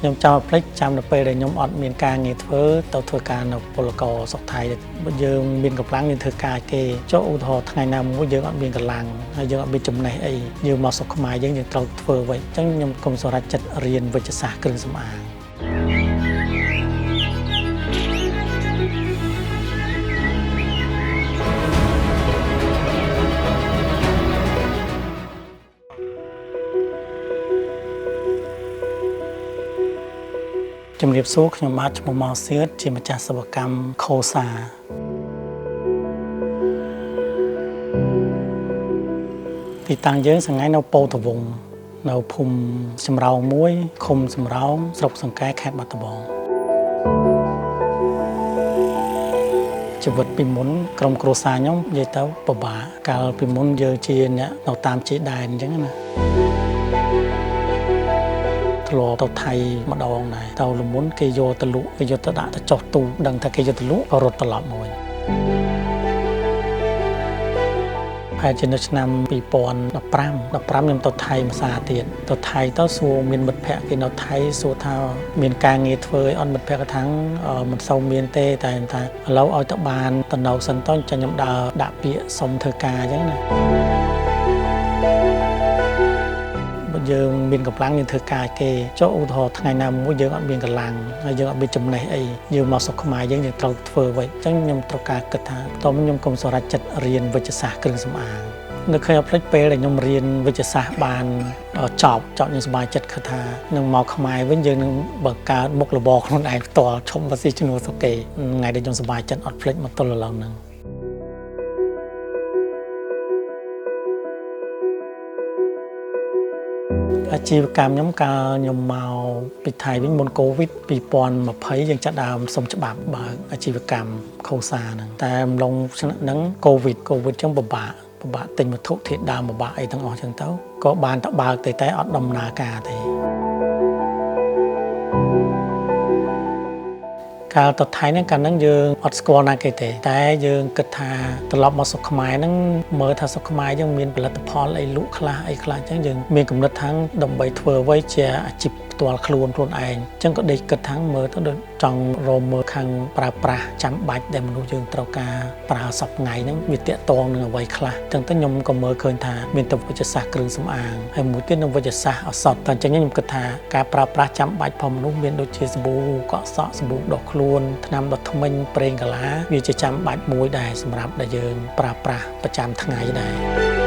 ខ្ញុំចាំផ្លេចចាំនៅពេលដែលខ្ញុំអត់មានការងារធ្វើទៅធ្វើការនៅពលករសុខថៃយើងមានកម្លាំងយើងធ្វើការគេចុះឧទាហរណ៍ថ្ងៃណាមួយយើងអត់មានកម្លាំងហើយយើងអត់មានចំណេះអីយើងមកសុខខ្មែរយើងត្រូវធ្វើវិញអញ្ចឹងខ្ញុំគុំសម្រាប់ចិត្តរៀនវិទ្យាសាស្ត្រគ្រឿងសម្អាងជំរាបសួរខ្ញុំបាទឈ្មោះម៉ៅសៀតជាម្ចាស់សិប្បកម្មខូសាទីតាំងយើងសង្ហែនៅពោធិ៍ត្បូងនៅភូមិសំរោងមួយឃុំសំរោងស្រុកសង្កែខេត្តបាត់ដំបងជីវិតពីមុនក្រុមគ្រួសារខ្ញុំនិយាយទៅពិបាកកាលពីមុនយើងជាអ្នកនៅតាមជ័យដែនអញ្ចឹងណាធ្លាប់ទៅថៃម្ដងដែរទៅលមុនគេយកទៅលក់គេយកទៅដាក់ទៅចុះទូដឹងថាគេយកទៅលក់ក៏រត់ត្រឡប់មកវិញហើយជានៅឆ្នាំ2015ខ្ញុំទៅថៃមួយសារទៀតទៅថៃទៅសួរមានមិត្តភ័ក្តិគេនៅថៃសួរថាមានការងារធ្វើអត់មិត្តភ័ក្តិថាមិនសូវមានទេតែថាឥឡូវឲ្យទៅបានទៅនៅសិនទៅចាខ្ញុំដើរដាក់ពាក្យសុំធ្វើការអញ្ចឹងណាយើងមានកម្លាំងយើងធ្វើការគេចុះឧទាហរណ៍ថ្ងៃណាមួយយើងអត់មានកម្លាំងហើយយើងអត់មានចំណេះអីយើងមកសុខខ្មែរយើងត្រូវធ្វើវិញអញ្ចឹងខ្ញុំត្រូវការគិតថាតោះខ្ញុំគុំសម្រាប់ចិត្តរៀនវិទ្យាសាស្ត្រគ្រឿងសម្អាងនៅឃើញអត់ភ្លេចពេលដែលខ្ញុំរៀនវិទ្យាសាស្ត្របានចប់ខ្ញុំសប្បាយចិត្តគិតថានឹងមកខ្មែរវិញយើងនឹងបង្កើតមុខរបរខ្លួនឯងផ្ទាល់ឈុំបស៊ីជំនួសសុខគេថ្ងៃដែលខ្ញុំសប្បាយចិត្តអត់ភ្លេចមកទល់ឥឡូវហ្នឹងអាជីវកម្មខ្ញុំកាលខ្ញុំមកពីថៃវិញមុនកូវីដ2020យើងចាត់ដើមសុំច្បាប់បើកអាជីវកម្មខូសាហ្នឹងតែអំឡុងហ្នឹងកូវីដចឹងពិបាកទិញវត្ថុធាតុដើមពិបាកអីទាំងអស់ចឹងទៅក៏បានទៅបើកតែអត់ដំណើរការទេកាលទៅថៃហ្នឹងកាលហ្នឹងយើងអត់ស្គាល់ណាគេទេតែយើងគិតថាត្រឡប់មកស្រុកខ្មែរហ្នឹងមើលថាស្រុកខ្មែរយើងមានផលិតផលអីលក់ខ្លះអីខ្លះអញ្ចឹងយើងមានគំនិតថាដើម្បីធ្វើអ្វីជាអាជីពផ្ទាល់ខ្លួនឯងអញ្ចឹងក៏ដេកគិតថាមើលទៅដូចចង់រមមើលខាងប្រើប្រាស់ចាំបាច់ដែលមនុស្សយើងត្រូវការប្រើសប្តាហ៍ហ្នឹងវាតាក់ទងនឹងអ្វីខ្លះអញ្ចឹងទៅខ្ញុំក៏មើលឃើញថាមានទៅវិទ្យាសាស្ត្រគ្រឿងសម្អាងហើយមួយទៀតនឹងវិទ្យាសាស្ត្រឱសថតែអញ្ចឹងខ្ញុំគិតថាការប្រើប្រាស់ចាំបាច់ផងមនុស្សមានដូចជាសាប៊ូកក់សក់សាប៊ូដុសខ្លួនថ្នាំដុសធ្មេញប្រេងកាឡាវាជាចាំបាច់មួយដែរសម្រាប់ដែលយើងប្រើប្រាស់ប្រចាំថ្ងៃដែរ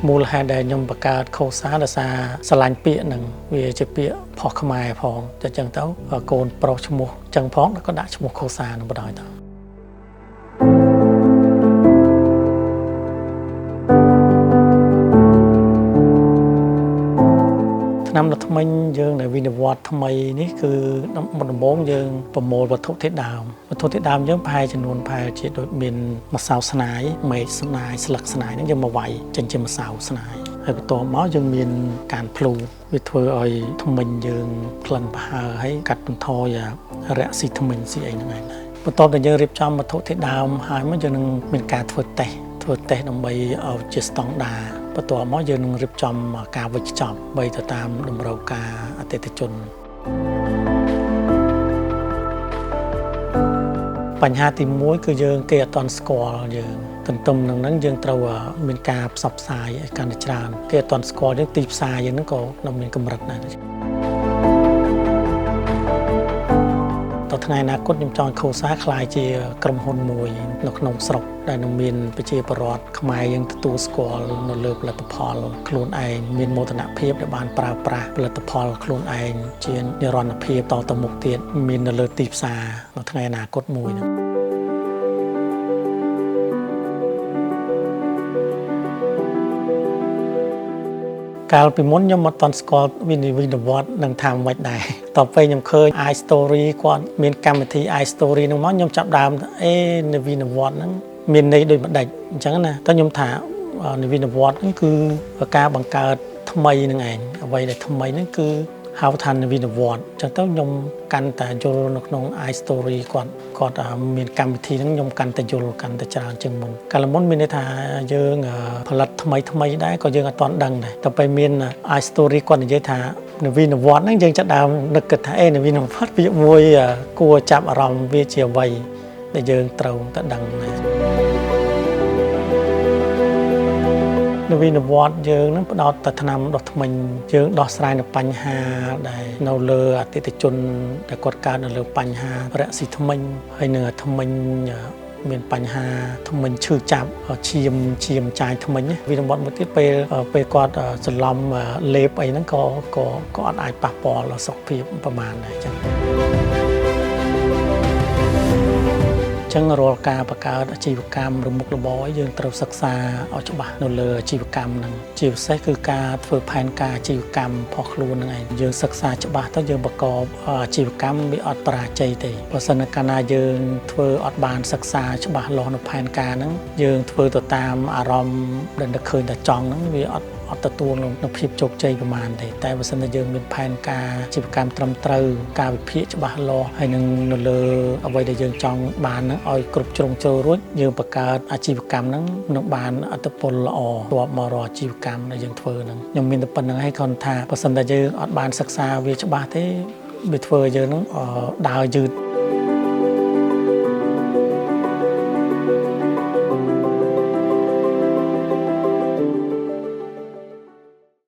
មូលហេតុដែលខ្ញុំបង្កើតខូសាដោយសារស្រឡាញ់ពាក្យហ្នឹងវាជាពាក្យផុសខ្មែរផងតែចឹងទៅកូនប្រុសឈ្មោះចឹងផងក៏ដាក់ឈ្មោះខូសានឹងបណ្ដោយទៅឆ្នាំថ្មីយើងដែលវិនិវត្តថ្មីនេះគឺដំបូងយើងប្រមូលវត្ថុធាតុដើមយើងប្រហែលចំនួនប្រហែលជាដូចមានម្សៅស្នាយមេឃស្នាយស្លឹកស្នាយហ្នឹងយើងមកវាយចេញជាម្សៅស្នាយហើយបន្ទាប់មកយើងមានការភ្លូវាធ្វើឲ្យធ្មេញយើងក្លិនប្រហើរហើយកាត់បន្ថយរយៈស៊ីធ្មេញស៊ីអីហ្នឹងឯងដែរបន្ទាប់តែយើងរៀបចំវត្ថុធាតុដើមហើយមកយើងនឹងមានការធ្វើតេស្តដើម្បីឲ្យជាស្តង់ដារបន្ទាប់មកយើងនឹងរៀបចំការវេចខ្ចប់បីទៅតាមតម្រូវការអតិថិជនបញ្ហាទី1គឺយើងគេអត់ទាន់ស្គាល់យើងទន្ទឹមនឹងហ្នឹងយើងត្រូវមានការផ្សព្វផ្សាយឲ្យកាន់តែច្រើនគេអត់ទាន់ស្គាល់យើងទីផ្សារយើងហ្នឹងក៏នៅមានកម្រិតដែរតថ្ងៃអនាគតខ្ញុំចង់ខូសាខ្លាយជាក្រុមហ៊ុនមួយនៅក្នុងស្រុកដែលនឹងមានប្រជាពលរដ្ឋខ្មែរយើងទទួលស្គាល់នៅលើផលិតផលខ្លួនឯងមានមោទនភាពដែលបានប្រើប្រាស់ផលិតផលខ្លួនឯងជានិរន្តរភាពតទៅមុខទៀតមាននៅលើទីផ្សារនៅថ្ងៃអនាគតមួយហ្នឹងកាលពីមុនខ្ញុំអត់ទាន់ស្គាល់វិនិវត្តនឹងថាម៉េចដែរតទៅពេលខ្ញុំឃើញ iStory គាត់មានកម្មវិធី iStory ហ្នឹងមកខ្ញុំចាប់ដើមនិវិនវត្តហ្នឹងមានន័យដូចម្ដេចអញ្ចឹងណាតែខ្ញុំថានិវិនវត្តហ្នឹងគឺការបង្កើតថ្មីហ្នឹងឯងអ្វីដែលថ្មីហ្នឹងគឺហៅថានិវិនវត្តអញ្ចឹងទៅខ្ញុំកាន់តែយល់នៅក្នុង iStory គាត់មានកម្មវិធីហ្នឹងខ្ញុំកាន់តែយល់កាន់តែច្រើនជាងមុនកាលមុនមានន័យថាយើងផលិតថ្មីដែរក៏យើងអត់ទាន់ដឹងដែរតែពេលមាន iStory គាត់និយាយថា នៅវិនវត្តហ្នឹងយើងចាប់ដើមនឹកគិតថានៅវិនវត្តវាមួយគួរចាប់អារម្មណ៍វាជាអ្វីដែលយើងត្រូវតែដឹងនៅវិនវត្តយើងនឹងផ្ដោតតែថ្នាំដោះធ្មេញយើងដោះស្រាយនៅបញ្ហាដែលនៅលើអតិថិជនដែលគាត់កើតនៅលើបញ្ហារកស៊ីធ្មេញហើយនឹងធ្មេញមានបញ្ហាធ្មេញឈឺចាប់ឈាមចាយធ្មេញវិនវត្តមួយទៀតពេលគាត់សន្លំលេបអីហ្នឹងក៏អត់អាចប៉ះពាល់ដល់សុខភាពប្រមាណដែរអញ្ចឹងរាល់ការបង្កើតអាជីវកម្មឬមុខរបរយើងត្រូវសិក្សាឲ្យច្បាស់នៅលើអាជីវកម្មហ្នឹងជាពិសេសគឺការធ្វើផែនការអាជីវកម្មផុសខ្លួនហ្នឹងឯងយើងសិក្សាច្បាស់ទៅយើងបង្កប់អាជីវកម្មវាអត់បរាជ័យទេបើសិនកាលណាយើងធ្វើអត់បានសិក្សាច្បាស់លាស់នៅផែនការហ្នឹងយើងធ្វើទៅតាមអារម្មណ៍ដែលនឹកឃើញតែចង់ហ្នឹងវាអត់ទទួលនៅភាពជោគជ័យប្រហែលទេតែបើសិនតែយើងមានផែនការអាជីវកម្មត្រឹមត្រូវការវិភាគច្បាស់លាស់ហើយនឹងនៅលើអ្វីដែលយើងចង់បានហ្នឹងឲ្យគ្រប់ជ្រុងជ្រោយរួចយើងបង្កើតអាជីវកម្មហ្នឹងនឹងបានអត្ថប្រយោជន៍ល្អរាប់មករកអាជីវកម្មដែលយើងធ្វើហ្នឹងខ្ញុំមានតែប៉ុណ្្នឹងហើយគ្រាន់ថាបើសិនតែយើងអត់បានសិក្សាវាច្បាស់ទេវាធ្វើឲ្យយើងហ្នឹងដើរយឺត